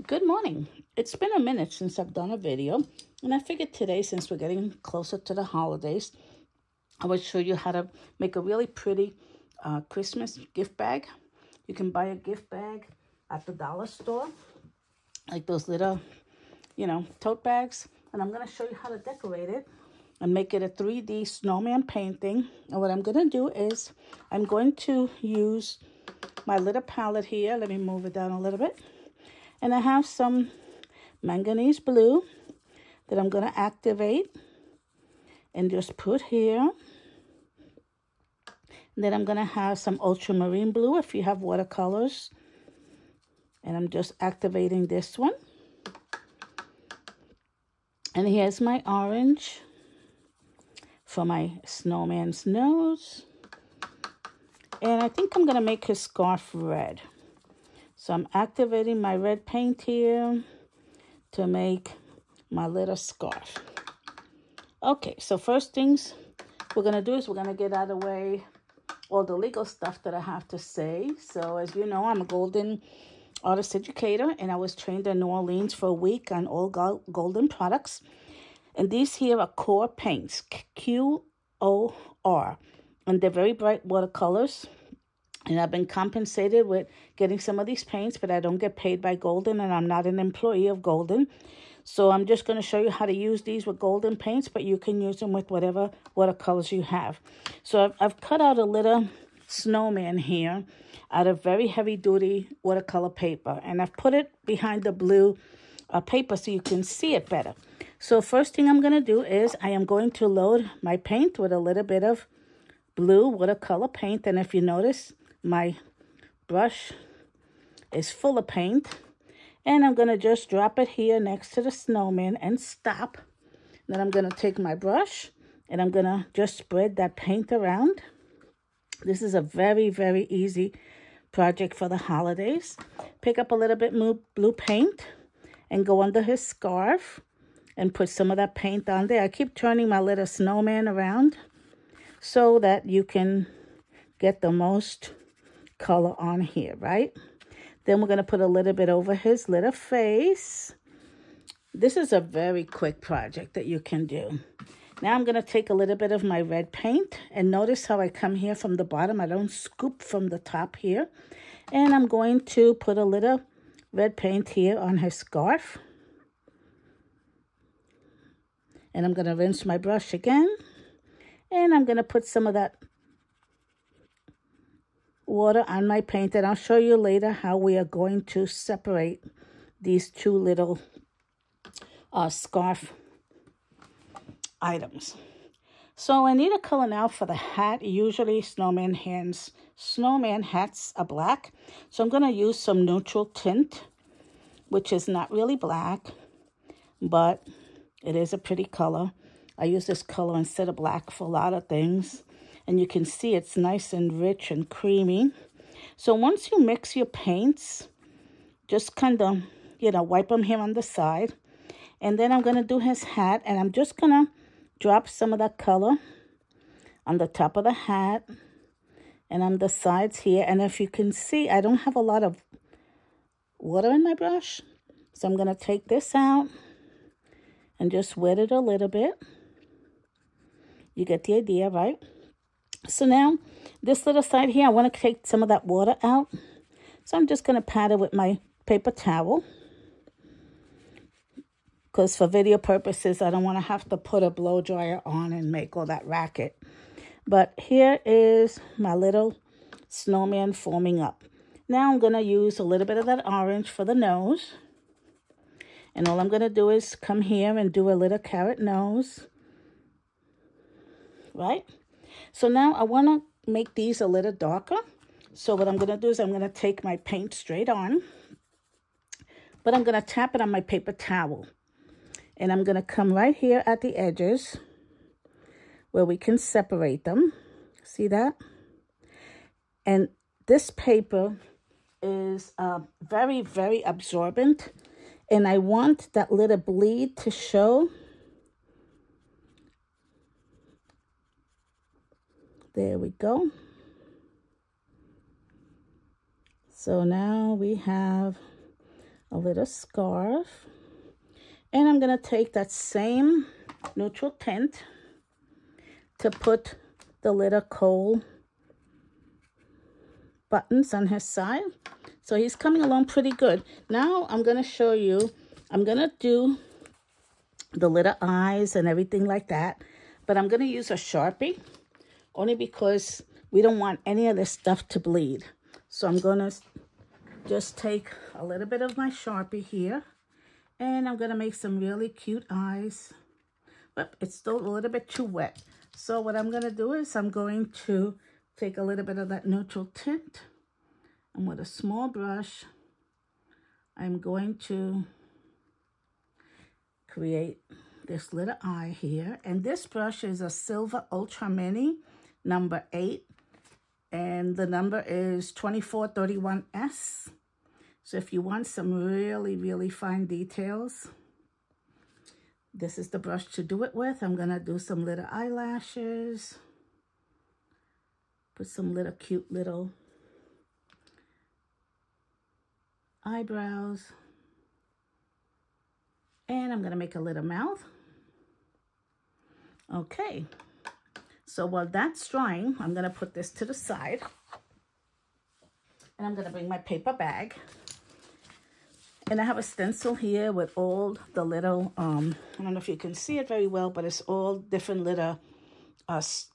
Good morning. It's been a minute since I've done a video, and I figured today, since we're getting closer to the holidays, I would show you how to make a really pretty Christmas gift bag. You can buy a gift bag at the dollar store, like those little, tote bags, and I'm going to show you how to decorate it and make it a 3D snowman painting. And what I'm going to do is I'm going to use my little palette here. Let me move it down a little bit. And I have some manganese blue that I'm going to activate and just put here. And then I'm going to have some ultramarine blue if you have watercolors. And I'm just activating this one. And here's my orange for my snowman's nose. And I think I'm going to make his scarf red. So I'm activating my red paint here to make my little scarf. Okay, so first things we're going to do is we're going to get out of the way all the legal stuff that I have to say. So as you know, I'm a golden artist educator, and I was trained in New Orleans for a week on all golden products. And these here are core paints, Q-O-R, and they're very bright watercolors. And I've been compensated with getting some of these paints, but I don't get paid by Golden, and I'm not an employee of Golden. So I'm just going to show you how to use these with Golden paints, but you can use them with whatever watercolors you have. So I've cut out a little snowman here out of very heavy-duty watercolor paper, and I've put it behind the blue paper so you can see it better. So first thing I'm going to do is I am going to load my paint with a little bit of blue watercolor paint, and if you notice, my brush is full of paint, and I'm going to just drop it here next to the snowman and stop. Then I'm going to take my brush and I'm going to just spread that paint around. This is a very, very easy project for the holidays. Pick up a little bit blue paint and go under his scarf and put some of that paint on there. I keep turning my little snowman around so that you can get the most color on here, right? Then we're going to put a little bit over his little face. This is a very quick project that you can do. Now I'm going to take a little bit of my red paint, and notice how I come here from the bottom. I don't scoop from the top here. And I'm going to put a little red paint here on his scarf. And I'm going to rinse my brush again. And I'm going to put some of that water on my paint, and I'll show you later how we are going to separate these two little scarf items. So I need a color now for the hat. Usually snowman hats are black, so I'm going to use some neutral tint, which is not really black, but it is a pretty color. I use this color instead of black for a lot of things. And you can see it's nice and rich and creamy. So once you mix your paints, just kind of, wipe them here on the side. And then I'm going to do his hat. And I'm just going to drop some of that color on the top of the hat and on the sides here. And if you can see, I don't have a lot of water in my brush. So I'm going to take this out and just wet it a little bit. You get the idea, right? So now, this little side here, I want to take some of that water out. So I'm just going to pat it with my paper towel. Because for video purposes, I don't want to have to put a blow dryer on and make all that racket. But here is my little snowman forming up. Now I'm going to use a little bit of that orange for the nose. And all I'm going to do is come here and do a little carrot nose. Right? So now I want to make these a little darker. So what I'm going to do is I'm going to take my paint straight on, but I'm going to tap it on my paper towel. And I'm going to come right here at the edges where we can separate them. See that? And this paper is very, very absorbent. And I want that little bleed to show. There we go. So now we have a little scarf. And I'm going to take that same neutral tint to put the little coal buttons on his side. So he's coming along pretty good. Now I'm going to show you, I'm going to do the little eyes and everything like that. But I'm going to use a Sharpie only because we don't want any of this stuff to bleed. So I'm going to just take a little bit of my Sharpie here. And I'm going to make some really cute eyes. But it's still a little bit too wet. So what I'm going to do is I'm going to take a little bit of that neutral tint. And with a small brush, I'm going to create this little eye here. And this brush is a Silver Ultra Mini number 8. And the number is 2431S. So if you want some really, really fine details, this is the brush to do it with. I'm going to do some little eyelashes. Put some little cute little eyebrows. And I'm going to make a little mouth. Okay. So while that's drying, I'm going to put this to the side. And I'm going to bring my paper bag. And I have a stencil here with all the little, I don't know if you can see it very well, but it's all different little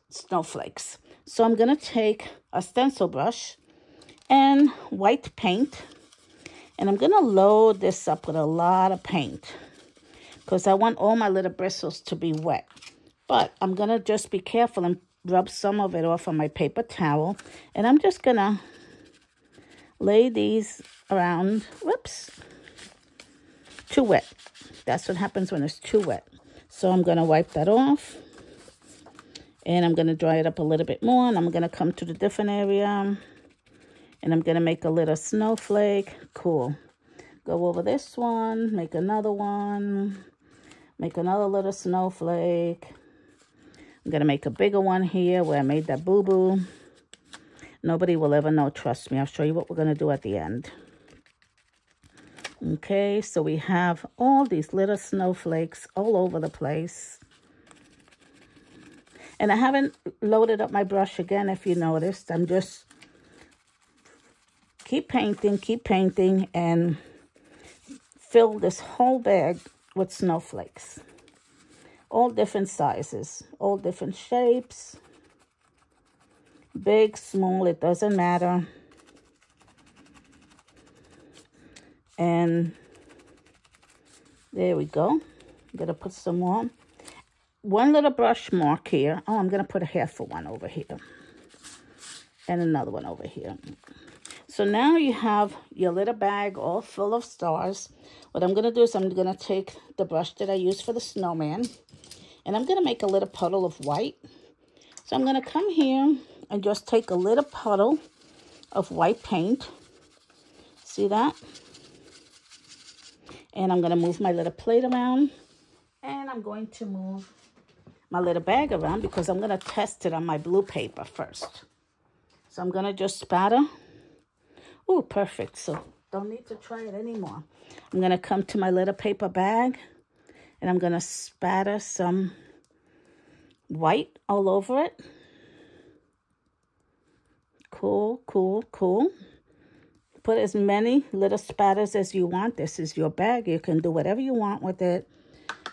snowflakes. So I'm going to take a stencil brush and white paint. And I'm going to load this up with a lot of paint because I want all my little bristles to be wet. But I'm going to just be careful and rub some of it off on my paper towel. And I'm just going to lay these around. Whoops. Too wet. That's what happens when it's too wet. So I'm going to wipe that off. And I'm going to dry it up a little bit more. And I'm going to come to the different area. And I'm going to make a little snowflake. Cool. Go over this one. Make another one. Make another little snowflake. I'm going to make a bigger one here where I made that boo-boo. Nobody will ever know. Trust me. I'll show you what we're going to do at the end. Okay, so we have all these little snowflakes all over the place. And I haven't loaded up my brush again, if you noticed. I'm just keep painting, and fill this whole bag with snowflakes. All different sizes, all different shapes. Big, small, it doesn't matter. And there we go. I'm going to put some more. One little brush mark here. Oh, I'm going to put a half of one over here. And another one over here. So now you have your little bag all full of stars. What I'm going to do is I'm going to take the brush that I used for the snowman. And I'm going to make a little puddle of white. So I'm going to come here and just take a little puddle of white paint. See that? And I'm going to move my little plate around. And I'm going to move my little bag around because I'm going to test it on my blue paper first. So I'm going to just spatter. Oh, perfect. So don't need to try it anymore. I'm going to come to my little paper bag. And I'm going to spatter some white all over it. Cool, cool, cool. Put as many little spatters as you want. This is your bag. You can do whatever you want with it.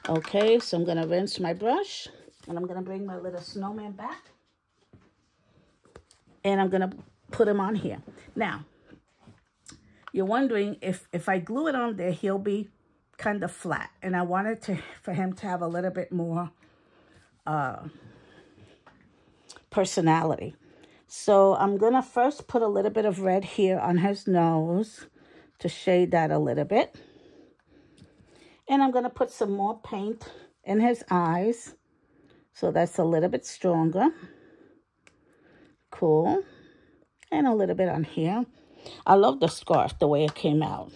Okay, so I'm going to rinse my brush. And I'm going to bring my little snowman back. And I'm going to put him on here. Now, you're wondering if I glue it on there, he'll be kind of flat. And I wanted for him to have a little bit more personality. So I'm going to first put a little bit of red here on his nose to shade that a little bit. And I'm going to put some more paint in his eyes. So that's a little bit stronger. Cool. And a little bit on here. I love the scarf, the way it came out.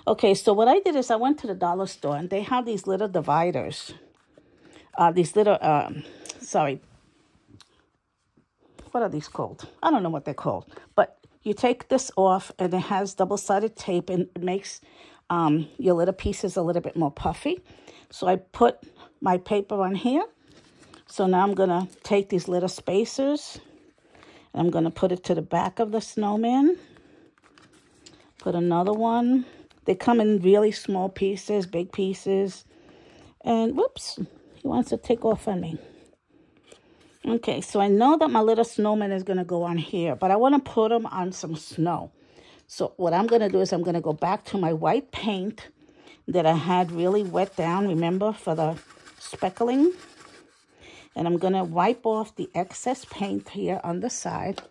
Okay, so what I did is I went to the dollar store and they have these little dividers. These little, what are these called? I don't know what they're called. But you take this off and it has double-sided tape and it makes your little pieces a little bit more puffy. So I put my paper on here. So now I'm going to take these little spacers and I'm going to put it to the back of the snowman. Put another one. They come in really small pieces, big pieces. And whoops, he wants to take off on me. Okay, so I know that my little snowman is going to go on here, but I want to put him on some snow. So what I'm going to do is I'm going to go back to my white paint that I had really wet down, remember, for the speckling. And I'm going to wipe off the excess paint here on the side.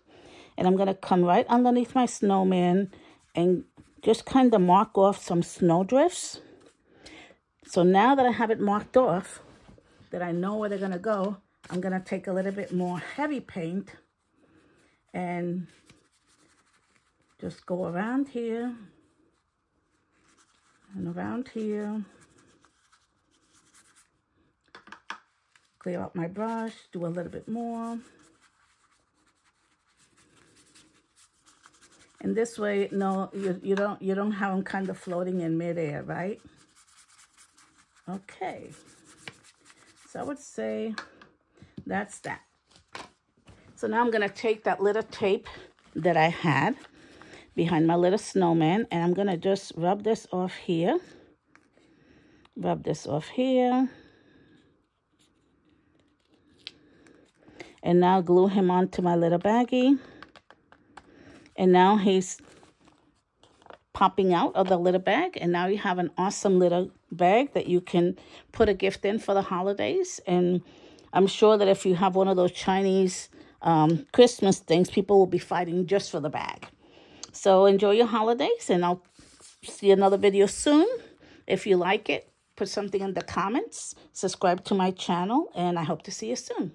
And I'm going to come right underneath my snowman and just kind of mark off some snow drifts. So now that I have it marked off, that I know where they're going to go, I'm going to take a little bit more heavy paint and just go around here and around here. Clear out my brush, do a little bit more. And this way, no, you don't have them kind of floating in midair, right? Okay. So I would say that's that. So now I'm going to take that little tape that I had behind my little snowman, and I'm going to just rub this off here. Rub this off here. And now glue him onto my little baggie. And now he's popping out of the little bag. And now you have an awesome little bag that you can put a gift in for the holidays. And I'm sure that if you have one of those Chinese Christmas things, people will be fighting just for the bag. So enjoy your holidays, and I'll see another video soon. If you like it, put something in the comments. Subscribe to my channel, and I hope to see you soon.